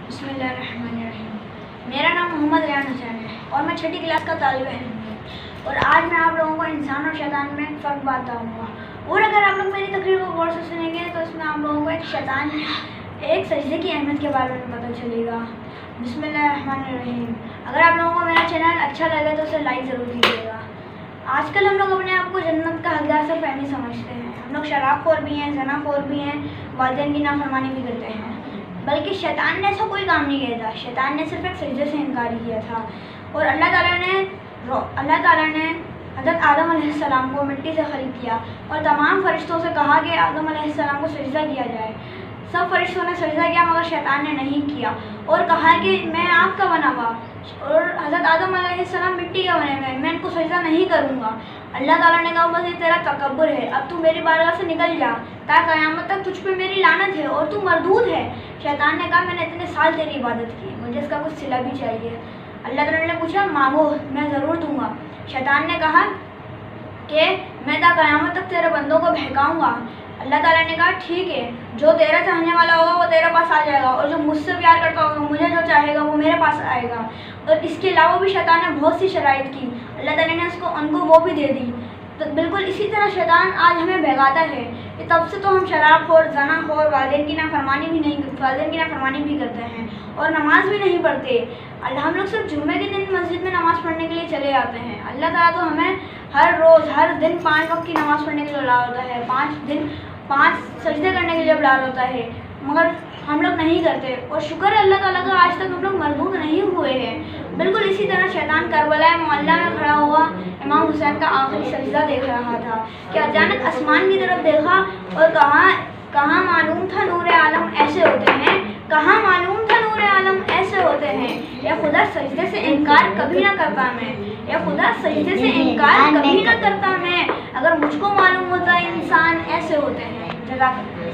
بسم اللہ الرحمن الرحیم۔ میرا نام محمد ریان حسین ہے اور میں 6ٹھی کلاس کا طالب علم ہوں، اور آج میں آپ لوگوں کو انسان اور شیطان میں فرق بتاؤں گا، اور اگر آپ لوگ میری تقریر کو غور سے سنیں گے تو اس میں آپ لوگوں کو ایک سجدے کی اہمیت کے بارے میں پتہ چلے گا۔ بسم اللہ الرحمن الرحیم۔ اگر آپ لوگوں کو میرا چینل اچھا لگے تو اسے لائک ضرور کیجیے گا۔ آج کل ہم لوگ اپنے آپ کو جنت کا حقدار سے فہمی سمجھتے ہیں، ہم لوگ شراب خور بھی ہیں، زنا خور بھی ہیں، والدین کی نافرمانی بھی کرتے ہیں، بلکہ شیطان نے ایسا کوئی کام نہیں کیا تھا۔ شیطان نے صرف ایک سجدے سے انکار کیا تھا، اور اللہ تعالیٰ نے حضرت آدم علیہ السلام کو مٹی سے خلق کیا اور تمام فرشتوں سے کہا کہ آدم علیہ السلام کو سجدہ کیا جائے۔ سب فرشتوں نے سجدہ کیا مگر شیطان نے نہیں کیا، اور کہا کہ میں آگ کا بنا ہوا اور حضرت آدم علیہ السلام مٹی کا بنے ہوئے، میں ان کو سجدہ نہیں کروں گا۔ اللہ تعالیٰ نے کہا بس یہ تیرا تکبر ہے، اب تو میری بارگاہ سے نکل جا، تا قیامت تک تجھ پہ میری لعنت ہے اور تو مردود ہے۔ شیطان نے کہا میں نے اتنے سال تیری عبادت کی، مجھے اس کا کچھ صلہ بھی چاہیے۔ اللہ تعالیٰ نے پوچھا مانگو، میں ضرور دوں گا۔ شیطان نے کہا کہ میں تا قیامت تک تیرے بندوں کو بہکاؤں گا۔ اللہ تعالیٰ نے کہا ٹھیک ہے، جو تیرا چاہنے والا ہوگا وہ تیرے پاس آ جائے گا، اور جو مجھ سے پیار کرتا ہوگا، مجھے جو چاہے گا وہ میرے پاس آئے گا۔ اور اس کے علاوہ بھی شیطان نے بہت سی شرائط کی، اللہ تعالیٰ نے ان کو وہ بھی دے دی۔ تو بالکل اسی طرح شیطان آج ہمیں بہکاتا ہے، تب سے تو ہم شراب خور، زنا خور، والدین کی نافرمانی بھی کرتے ہیں اور نماز بھی نہیں پڑھتے۔ ہم لوگ صرف جمعے کے دن مسجد میں نماز پڑھنے کے لیے چلے آتے ہیں۔ اللہ تعالیٰ تو ہمیں ہر روز ہر دن 5 وقت کی نماز پڑھنے کے لیے بلا ہوتا ہے، 5 سجدے کرنے کے لیے بلا ہوتا ہے، مگر ہم لوگ نہیں کرتے، اور شکر ہے اللہ تعالیٰ کا آج تک ہم لوگ مردود نہیں ہوئے ہیں۔ بالکل اسی طرح شیطان کربلا معلیٰ میں کھڑا ہوا امام حسین کا آخری سجدہ دیکھ رہا تھا کہ اچانک آسمان کی طرف دیکھا اور کہاں معلوم تھا نور عالم ایسے ہوتے ہیں، کہاں معلوم تھا نور عالم ایسے ہوتے ہیں، یا خدا سجدے سے انکار کبھی نہ کرتا میں، یا خدا سجدے سے انکار کبھی نہ کرتا میں، اگر مجھ کو معلوم ہوتا انسان ایسے ہوتے ہیں۔ جزاک اللہ۔